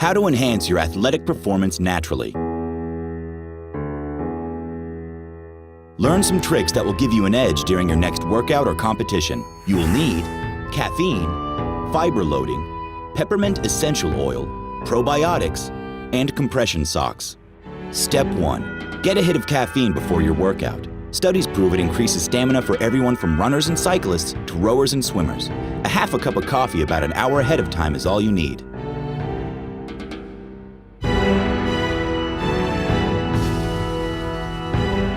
How to enhance your athletic performance naturally. Learn some tricks that will give you an edge during your next workout or competition. You will need caffeine, fiber loading, peppermint essential oil, probiotics, and compression socks. Step 1. Get a hit of caffeine before your workout. Studies prove it increases stamina for everyone from runners and cyclists to rowers and swimmers. A half a cup of coffee about an hour ahead of time is all you need.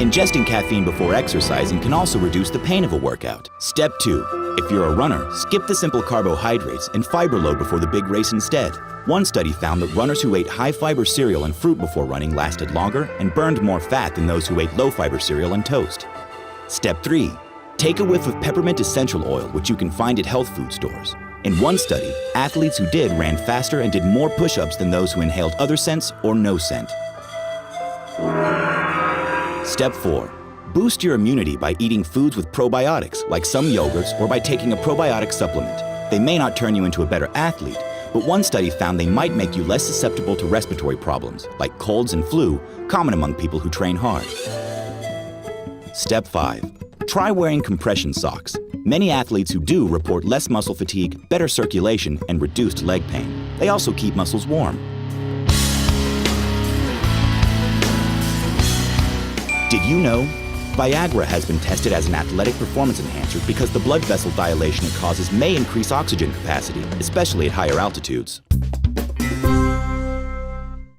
Ingesting caffeine before exercising can also reduce the pain of a workout. Step 2. If you're a runner, skip the simple carbohydrates and fiber load before the big race instead. One study found that runners who ate high-fiber cereal and fruit before running lasted longer and burned more fat than those who ate low-fiber cereal and toast. Step 3. Take a whiff of peppermint essential oil, which you can find at health food stores. In one study, athletes who did ran faster and did more push-ups than those who inhaled other scents or no scent. Step 4. Boost your immunity by eating foods with probiotics, like some yogurts, or by taking a probiotic supplement. They may not turn you into a better athlete, but one study found they might make you less susceptible to respiratory problems, like colds and flu, common among people who train hard. Step 5. Try wearing compression socks. Many athletes who do report less muscle fatigue, better circulation, and reduced leg pain. They also keep muscles warm. Did you know? Viagra has been tested as an athletic performance enhancer because the blood vessel dilation it causes may increase oxygen capacity, especially at higher altitudes.